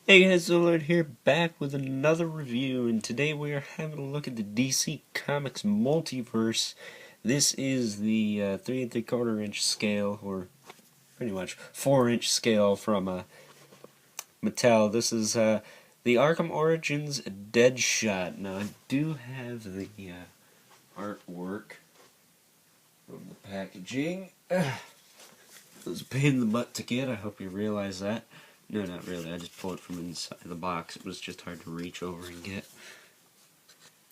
Hey guys, Zollard here, back with another review, and today we are having a look at the DC Comics Multiverse. This is the 3 3/4 inch scale, or pretty much 4-inch scale from Mattel. This is the Arkham Origins Deadshot. Now, I do have the artwork from the packaging. It was a pain in the butt to get, I hope you realize that. No, not really. I just pulled it from inside the box. It was just hard to reach over and get.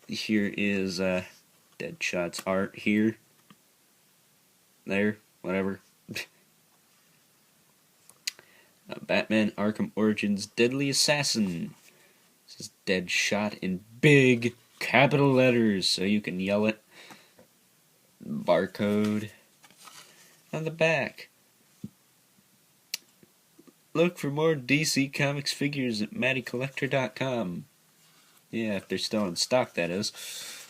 Here is Deadshot's art here. There, whatever. Batman Arkham Origins Deadly Assassin. This is Deadshot in big capital letters so you can yell it. Barcode on the back. Look for more DC Comics figures at MattyCollector.com. Yeah, if they're still in stock, that is.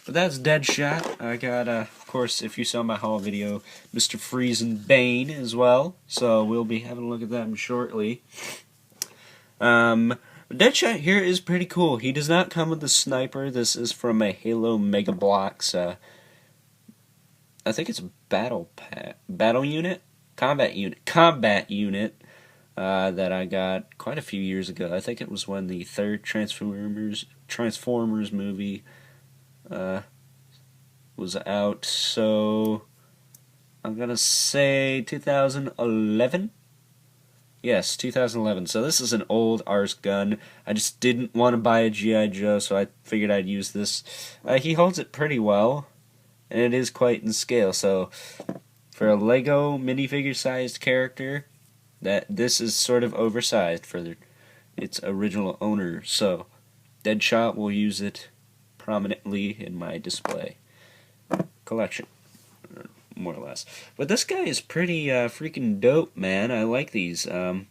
But that's Deadshot. I got, of course, if you saw my haul video, Mr. Freeze and Bane as well. So we'll be having a look at them shortly. Deadshot here is pretty cool. He does not come with the sniper. This is from a Halo Mega Bloks. I think it's a battle unit? Combat unit. That I got quite a few years ago. I think it was when the third Transformers movie was out. So I'm gonna say 2011. Yes, 2011. So this is an old arse gun. I just didn't want to buy a G.I. Joe, so I figured I'd use this. He holds it pretty well, and it is quite in scale. So for a Lego minifigure-sized character, that this is sort of oversized for its original owner, so Deadshot will use it prominently in my display collection, more or less. But this guy is pretty freaking dope, man. I like these. They're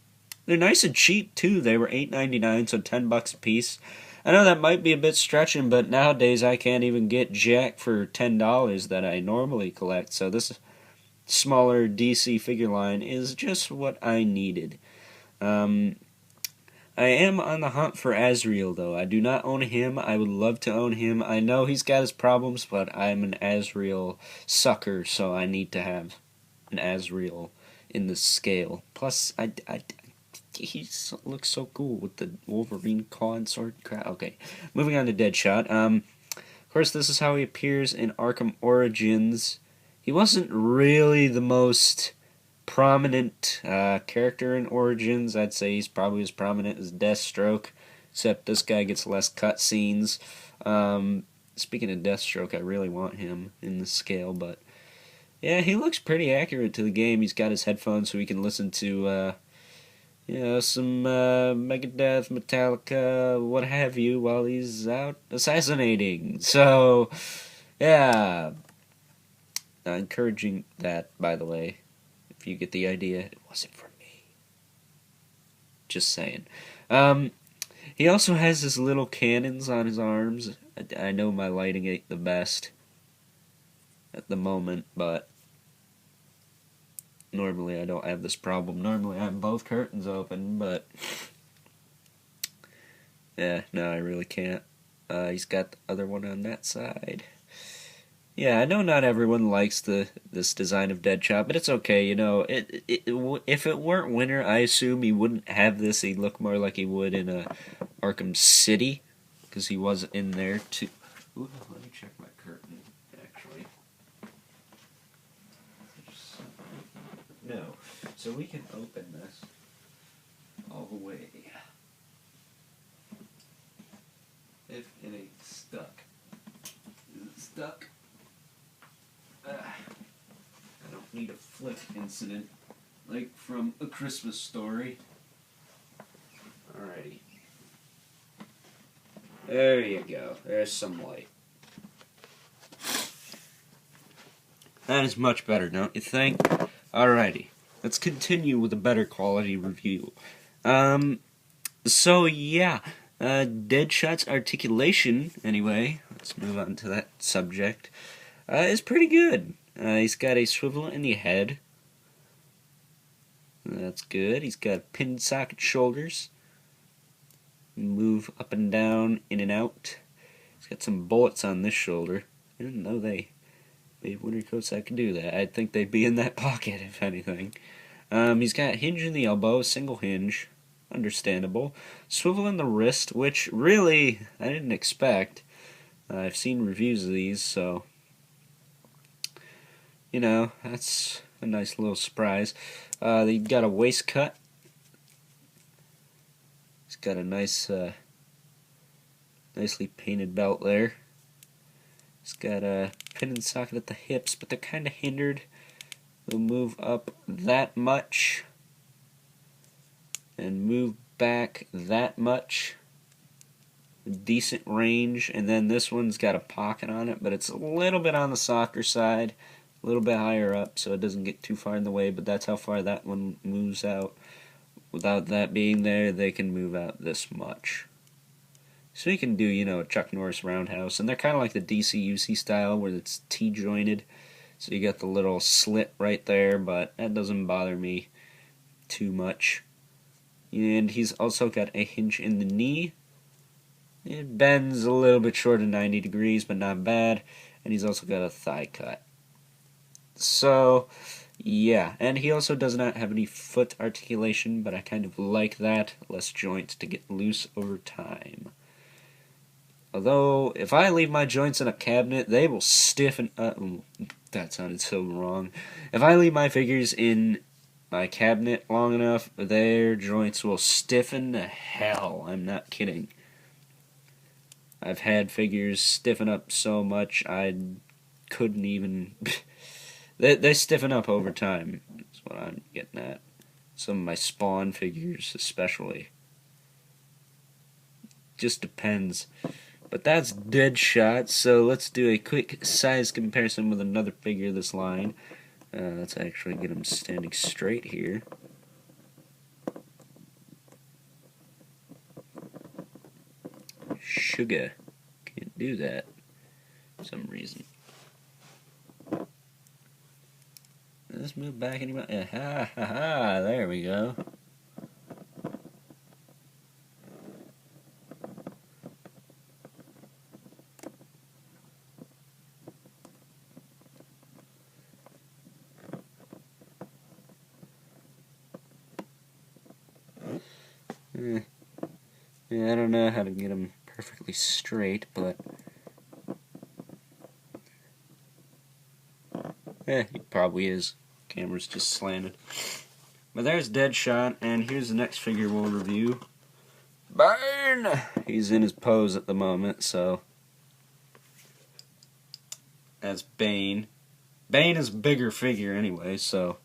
nice and cheap too. They were $8.99, so $10 a piece. I know that might be a bit stretching, but nowadays I can't even get jack for $10 that I normally collect. So this smaller DC figure line is just what I needed. I am on the hunt for Azrael, though. I do not own him. I would love to own him. I know he's got his problems, but I'm an Azrael sucker, so I need to have an Azrael in the scale. Plus, he looks so cool with the Wolverine claw and sword crap. Okay, moving on to Deadshot. Of course, this is how he appears in Arkham Origins. He wasn't really the most prominent character in Origins. I'd say he's probably as prominent as Deathstroke, except this guy gets less cutscenes. Speaking of Deathstroke, I really want him in the scale, but yeah, he looks pretty accurate to the game. He's got his headphones so he can listen to some Megadeth, Metallica, what have you, while he's out assassinating. So, yeah. Encouraging that, by the way, if you get the idea. It wasn't from me. Just saying. He also has his little cannons on his arms. I know my lighting ain't the best at the moment, but normally I don't have this problem. Normally I have both curtains open, but yeah, no, I really can't. He's got the other one on that side. Yeah, I know not everyone likes this design of Deadshot, but it's okay. You know, if it weren't winter, I assume he wouldn't have this. He'd look more like he would in Arkham City, because he was in there too. Ooh, let me check my curtain. Actually, no. So we can open this all the way. If it ain't stuck, is it stuck? I don't need a flick incident like from A Christmas Story. Alrighty. There you go. There's some light. That is much better, don't you think? Alrighty. Let's continue with a better quality review. So yeah. Deadshot's articulation, anyway, let's move on to that subject, is pretty good. He's got a swivel in the head. That's good. He's got pin socket shoulders. move up and down, in and out. He's got some bullets on this shoulder. I didn't know they made winter coats that could do that. I'd think they'd be in that pocket, if anything. He's got hinge in the elbow, single hinge. Understandable. Swivel in the wrist, which really I didn't expect. I've seen reviews of these, so you know, that's a nice little surprise. They got a waist cut. It's got a nice, nicely painted belt there. It's got a pin and socket at the hips, but they're kind of hindered. They'll move up that much and move back that much. Decent range, and then this one's got a pocket on it, but it's a little bit on the softer side, a little bit higher up, so it doesn't get too far in the way, but that's how far that one moves out. Without that being there, they can move out this much. So you can do, you know, a Chuck Norris roundhouse, and they're kind of like the DC style, where it's T-jointed, so you got the little slit right there, but that doesn't bother me too much. And he's also got a hinge in the knee. It bends a little bit short of 90 degrees, but not bad. And he's also got a thigh cut. So, yeah. And he also does not have any foot articulation, but I kind of like that. Less joints to get loose over time. Although, if I leave my joints in a cabinet, they will stiffen up. That sounded so wrong. If I leave my figures in my cabinet long enough, their joints will stiffen to hell. I'm not kidding. I've had figures stiffen up so much I couldn't even... they stiffen up over time, is what I'm getting at. Some of my Spawn figures especially. Just depends. But that's Deadshot, so let's do a quick size comparison with another figure of this line. Let's actually get him standing straight here. Sugar. Can't do that for some reason. Let's move back any more. Ha ha ha, there we go. Yeah, I don't know how to get him perfectly straight, but he probably is. Camera's just slanted. But there's Deadshot, and here's the next figure we'll review. Burn! He's in his pose at the moment, so that's Bane. Bane is a bigger figure anyway, so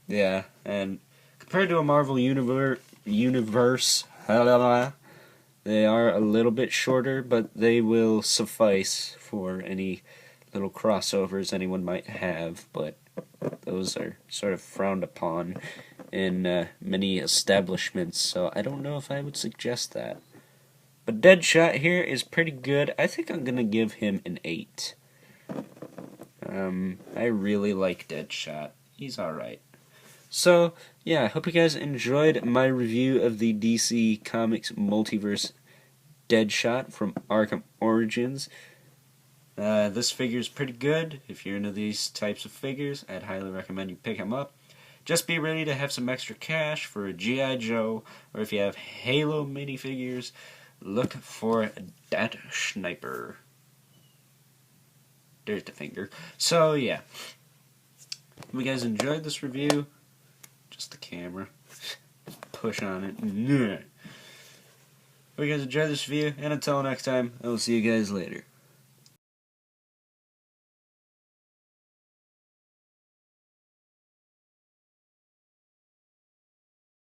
yeah, and compared to a Marvel universe, they are a little bit shorter, but they will suffice for any little crossovers anyone might have, but those are sort of frowned upon in many establishments, so I don't know if I would suggest that. But Deadshot here is pretty good. I think I'm going to give him an 8. I really like Deadshot. He's alright. So, yeah, I hope you guys enjoyed my review of the DC Comics Multiverse Deadshot from Arkham Origins. This figure is pretty good. If you're into these types of figures, I'd highly recommend you pick them up. Just be ready to have some extra cash for a G.I. Joe, or if you have Halo minifigures, look for that sniper. There's the finger. So, yeah. If you guys enjoyed this review, just the camera. Push on it. If you guys enjoyed this video, and until next time, I will see you guys later.